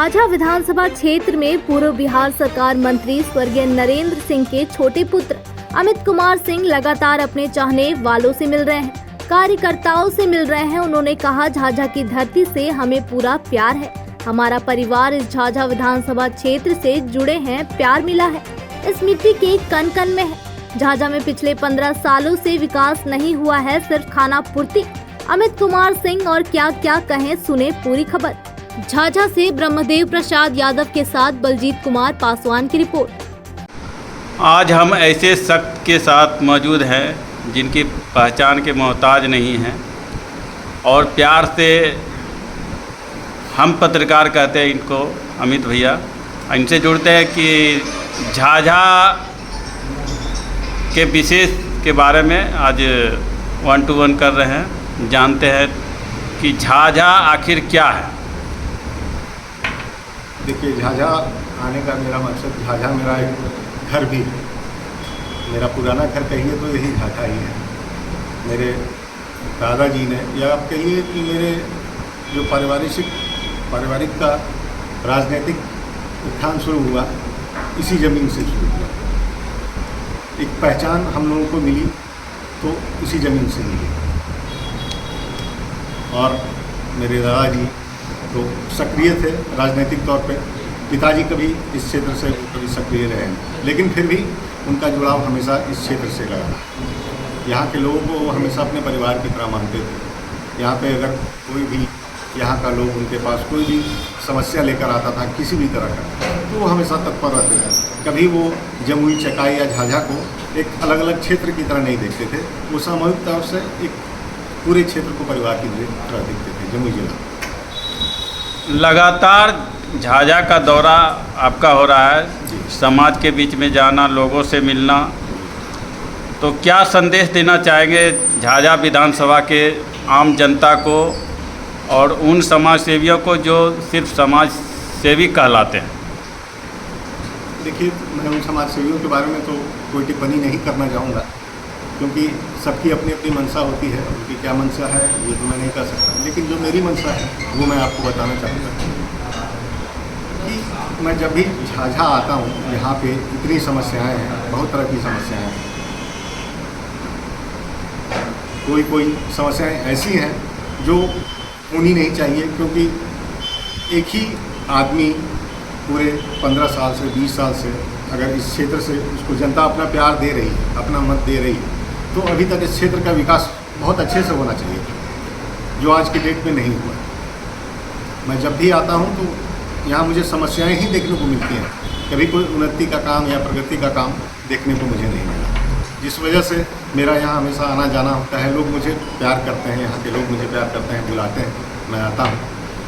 झाझा विधानसभा क्षेत्र में पूर्व बिहार सरकार मंत्री स्वर्गीय नरेंद्र सिंह के छोटे पुत्र अमित कुमार सिंह लगातार अपने चाहने वालों से मिल रहे हैं, कार्यकर्ताओं से मिल रहे हैं। उन्होंने कहा, झाझा की धरती से हमें पूरा प्यार है, हमारा परिवार इस झाझा विधानसभा क्षेत्र से जुड़े हैं, प्यार मिला है, इस मिट्टी के कण कण में है। झाझा में पिछले 15 सालों से विकास नहीं हुआ है, सिर्फ खाना पूर्ति। अमित कुमार सिंह और क्या क्या कहें, सुने पूरी खबर। झाझा से ब्रह्मदेव प्रसाद यादव के साथ बलजीत कुमार पासवान की रिपोर्ट। आज हम ऐसे शख्स के साथ मौजूद हैं जिनकी पहचान के मोहताज नहीं हैं और प्यार से हम पत्रकार कहते हैं इनको, अमित भैया। इनसे जुड़ते हैं कि झाझा के विशेष के बारे में आज 1 to 1 कर रहे हैं, जानते हैं कि झाझा आखिर क्या है। देखिए, झाझा आने का मेरा मकसद, झाझा मेरा एक घर भी है, मेरा पुराना घर कहिए तो यही झाझा ही है। मेरे दादाजी ने, या आप कहिए कि मेरे जो पारिवारिक का राजनीतिक उत्थान शुरू हुआ, इसी ज़मीन से शुरू हुआ। एक पहचान हम लोगों को मिली तो इसी ज़मीन से मिली। और मेरे दादाजी तो सक्रिय थे राजनीतिक तौर पे, पिताजी कभी इस क्षेत्र से कभी सक्रिय रहे, लेकिन फिर भी उनका जुड़ाव हमेशा इस क्षेत्र से लगा। यहाँ के लोगों को वो हमेशा अपने परिवार की तरह मानते थे। यहाँ पे अगर कोई भी यहाँ का लोग उनके पास कोई भी समस्या लेकर आता था किसी भी तरह का, तो वो हमेशा तत्पर रहते थे। कभी वो जमुई, चकाई या झाझा को एक अलग अलग क्षेत्र की तरह नहीं देखते थे, वो सामूहिक तौर से एक पूरे क्षेत्र को परिवार की तरह देखते थे। जमुई जिला लगातार झाझा का दौरा आपका हो रहा है, समाज के बीच में जाना, लोगों से मिलना, तो क्या संदेश देना चाहेंगे झाझा विधानसभा के आम जनता को और उन समाज सेवियों को जो सिर्फ समाज सेवी कहलाते हैं? देखिए, मैं उन समाज सेवियों के बारे में तो कोई टिप्पणी नहीं करना चाहूँगा, क्योंकि सबकी अपनी अपनी मंशा होती है। उनकी क्या मंशा है ये तो मैं नहीं कह सकता, लेकिन जो मेरी मंशा है वो मैं आपको बताना चाहूँगा कि मैं जब भी झाझा आता हूँ, यहाँ पे इतनी समस्याएं हैं, बहुत तरह की समस्याएं हैं। कोई समस्याएं ऐसी हैं जो होनी नहीं चाहिए, क्योंकि एक ही आदमी पूरे 15 साल से 20 साल से अगर इस क्षेत्र से उसको जनता अपना प्यार दे रही है, अपना मत दे रही है, तो अभी तक इस क्षेत्र का विकास बहुत अच्छे से होना चाहिए था, जो आज की डेट में नहीं हुआ। मैं जब भी आता हूँ तो यहाँ मुझे समस्याएं ही देखने को मिलती हैं, कभी कोई उन्नति का काम या प्रगति का काम देखने को मुझे नहीं मिला, जिस वजह से मेरा यहाँ हमेशा आना जाना होता है। लोग मुझे प्यार करते हैं, यहाँ के लोग मुझे प्यार करते हैं, बुलाते हैं, मैं आता हूँ,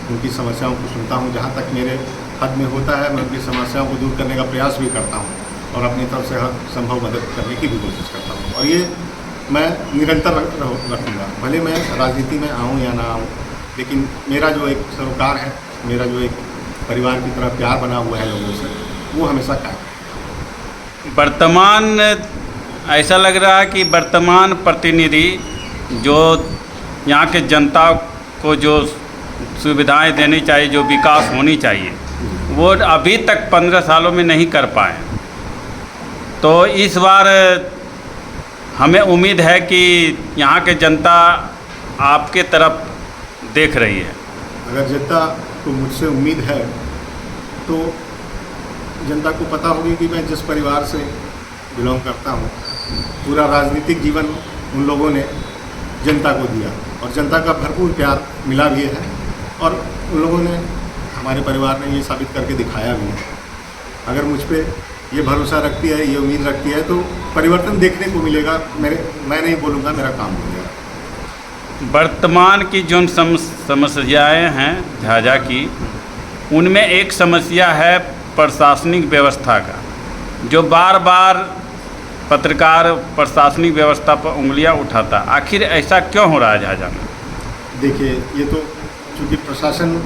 उनकी समस्याओं को सुनता हूँ, जहाँ तक मेरे हद में होता है मैं उनकी समस्याओं को दूर करने का प्रयास भी करता हूँ और अपनी तरफ से हर संभव मदद करने की भी कोशिश करता हूँ। और ये मैं निरंतर रखूँगा, भले मैं राजनीति में आऊँ या ना आऊँ, लेकिन मेरा जो एक सरोकार है, मेरा जो एक परिवार की तरह प्यार बना हुआ है लोगों से, वो हमेशा कायम है। वर्तमान ऐसा लग रहा है कि वर्तमान प्रतिनिधि जो यहाँ के जनता को जो सुविधाएं देनी चाहिए, जो विकास होनी चाहिए, वो अभी तक 15 सालों में नहीं कर पाए। तो इस बार हमें उम्मीद है कि यहाँ के जनता आपके तरफ देख रही है। अगर जनता को मुझसे उम्मीद है तो जनता को पता होगी कि मैं जिस परिवार से बिलोंग करता हूँ, पूरा राजनीतिक जीवन उन लोगों ने जनता को दिया और जनता का भरपूर प्यार मिला भी है, और उन लोगों ने, हमारे परिवार ने ये साबित करके दिखाया भी है। अगर मुझ पे ये भरोसा रखती है, ये उम्मीद रखती है, तो परिवर्तन देखने को मिलेगा। मैं नहीं बोलूँगा, मेरा काम हो जाएगा। वर्तमान की जो समस्याएं हैं झाझा की, उनमें एक समस्या है प्रशासनिक व्यवस्था का, जो बार बार पत्रकार प्रशासनिक व्यवस्था पर उंगलियां उठाता। आखिर ऐसा क्यों हो रहा है झाझा में? देखिए, ये तो चूँकि प्रशासन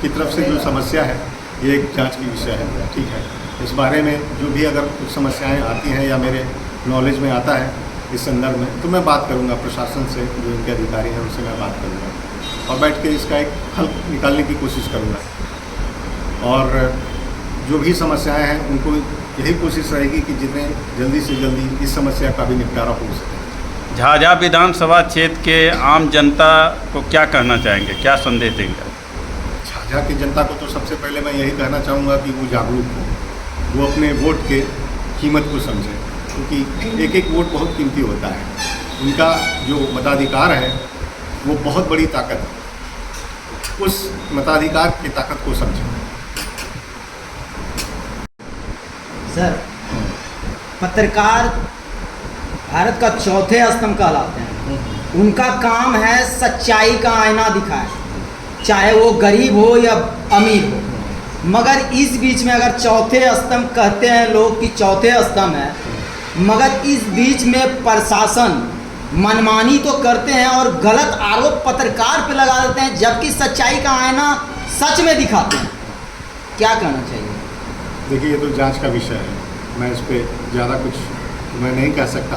की तरफ से जो समस्या है, ये एक जांच की विषय है, ठीक है। इस बारे में जो भी अगर कुछ समस्याएं आती हैं या मेरे नॉलेज में आता है इस संदर्भ में, तो मैं बात करूंगा प्रशासन से, जो इनके अधिकारी हैं उनसे मैं बात करूंगा और बैठ के इसका एक हल निकालने की कोशिश करूंगा। और जो भी समस्याएं हैं उनको यही कोशिश रहेगी कि जितने जल्दी से जल्दी इस समस्या का भी निपटारा हो सके। झाझा विधानसभा क्षेत्र के आम जनता को क्या कहना चाहेंगे, क्या संदेश देंगे? झाझा की जनता को तो सबसे पहले मैं यही कहना चाहूँगा कि वो जागरूक हो, वो अपने वोट के कीमत को समझें, क्योंकि एक एक वोट बहुत कीमती होता है। उनका जो मताधिकार है वो बहुत बड़ी ताकत है, उस मताधिकार की ताकत को समझें। सर, पत्रकार भारत का चौथे स्तंभ कहलाते हैं। उनका काम है सच्चाई का आईना दिखाए, चाहे वो गरीब हो या अमीर हो। मगर इस बीच में अगर चौथे स्तंभ कहते हैं लोग कि चौथे स्तंभ है, मगर इस बीच में प्रशासन मनमानी तो करते हैं और गलत आरोप पत्रकार पे लगा देते हैं, जबकि सच्चाई का आईना सच में दिखाते हैं। क्या कहना चाहिए? देखिए, ये तो जांच का विषय है, मैं इस पर ज़्यादा कुछ मैं नहीं कह सकता।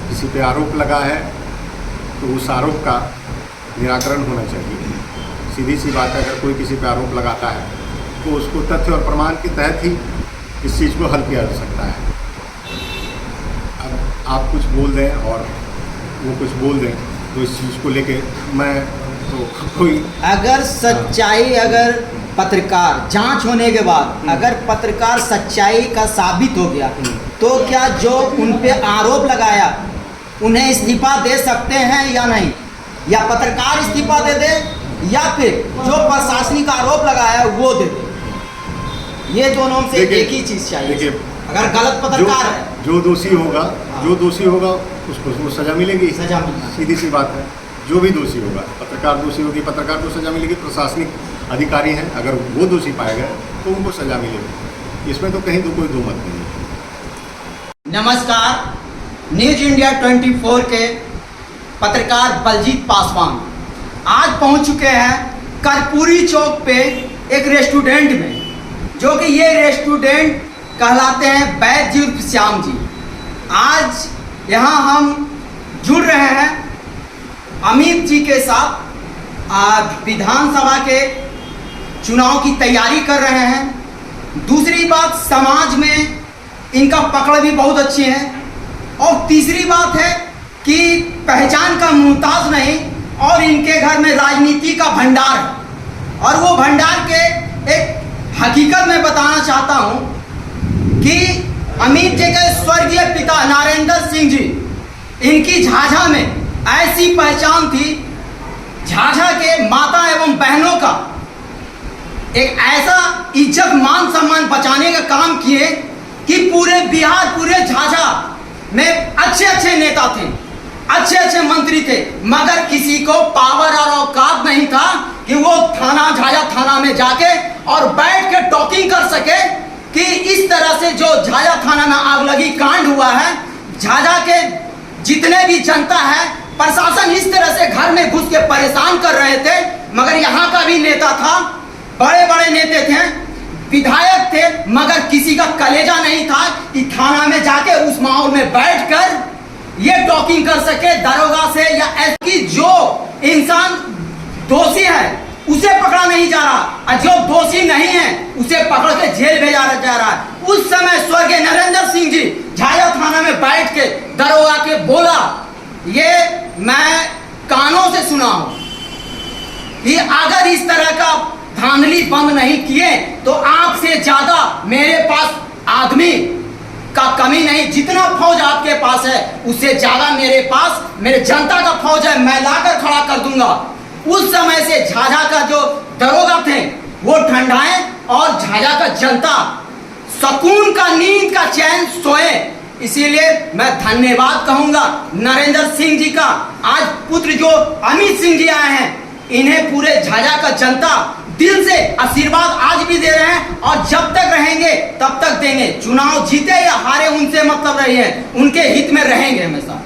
किसी पे आरोप लगा है तो उस आरोप का निराकरण होना चाहिए। सीधी सी बात है, अगर कोई किसी पे आरोप लगाता है तो उसको तथ्य और प्रमाण के तहत ही इस चीज़ को हल किया जा सकता है। अब आप कुछ बोल दें और वो कुछ बोल दें तो इस चीज़ को लेके मैं तो कोई अगर सच्चाई, अगर पत्रकार जांच होने के बाद अगर पत्रकार सच्चाई का साबित हो गया तो क्या जो उन पे आरोप लगाया उन्हें इस्तीफा दे सकते हैं या नहीं? या पत्रकार इस्तीफा दे दे या फिर जो प्रशासनिक आरोप लगाया वो दे दे? ये दोनों से एक ही चीज़ चाहिए। अगर गलत पत्रकार है, जो दोषी होगा उसको वो सज़ा मिलेगी। सजा मिलेगी, सीधी सी बात है। जो भी दोषी होगा, पत्रकार दोषी होगी, पत्रकार को सज़ा मिलेगी। प्रशासनिक अधिकारी हैं, अगर वो दोषी पाए गए तो उनको सज़ा मिलेगी। इसमें तो कहीं कोई दो मत नहीं है। नमस्कार, न्यूज इंडिया 24 के पत्रकार बलजीत पासवान आज पहुंच चुके हैं कर्पूरी चौक पे एक रेस्टोरेंट में, जो कि ये रेस्टोरेंट कहलाते हैं वैद्य उर्फ श्याम जी। आज यहाँ हम जुड़ रहे हैं अमित जी के साथ। आज विधानसभा के चुनाव की तैयारी कर रहे हैं। दूसरी बात, समाज में इनका पकड़ भी बहुत अच्छी है। और तीसरी बात है कि पहचान का मुहताज नहीं, और इनके घर में राजनीति का भंडार है। और वो भंडार के एक हकीकत में बताना चाहता हूँ कि अमित जी के स्वर्गीय पिता नरेंद्र सिंह जी, इनकी झाझा में ऐसी पहचान थी, झाझा के माता एवं बहनों का एक ऐसा इज्जत मान सम्मान बचाने का काम किए कि पूरे बिहार, पूरे झाझा में अच्छे अच्छे नेता थे, अच्छे अच्छे मंत्री थे, मगर किसी को पावर और औकात नहीं था कि वो झाझा थाना में जाके और बैठ के टॉकिंग कर सके कि इस तरह से जो झाझा थाना में आगलगी कांड हुआ है, झाझा के जितने भी जनता है, प्रशासन इस तरह से घर में घुस के परेशान कर रहे थे। मगर यहाँ का भी नेता था, बड़े बड़े नेता थे, विधायक थे, मगर किसी का कलेजा नहीं था कि थाना में जाके उस माहौल में बैठकर ये टॉकिंग कर सके दरोगा से या ऐसी जो इंसान दोषी है उसे पकड़ा नहीं जा रहा, और जो दोषी नहीं है उसे पकड़ के जेल भेजा जा रहा है। उस समय स्वर्गीय नरेंद्र सिंह जी झाझा थाना में बैठ के दरोगा के बोला, ये मैं कानों से सुना हूं कि अगर इस तरह का धांधली बंद नहीं किए तो आपसे ज्यादा मेरे पास आदमी का कमी नहीं, जितना फौज आपके पास है उससे ज्यादा मेरे पास मेरे जनता का फौज है, मैं लाकर खड़ा कर दूंगा। उस समय से झाझा का जो दरोगा थे वो ठंडाए और झाझा का जनता सुकून का नींद का चैन सोए। इसीलिए मैं धन्यवाद कहूंगा नरेंद्र सिंह जी का। आज पुत्र जो अमित सिंह जी आए हैं, इन्हें पूरे झाझा का जनता दिल से आशीर्वाद आज भी दे रहे हैं और जब तक रहेंगे तब तक देंगे। चुनाव जीते या हारे उनसे मतलब रही है, उनके हित में रहेंगे हमेशा।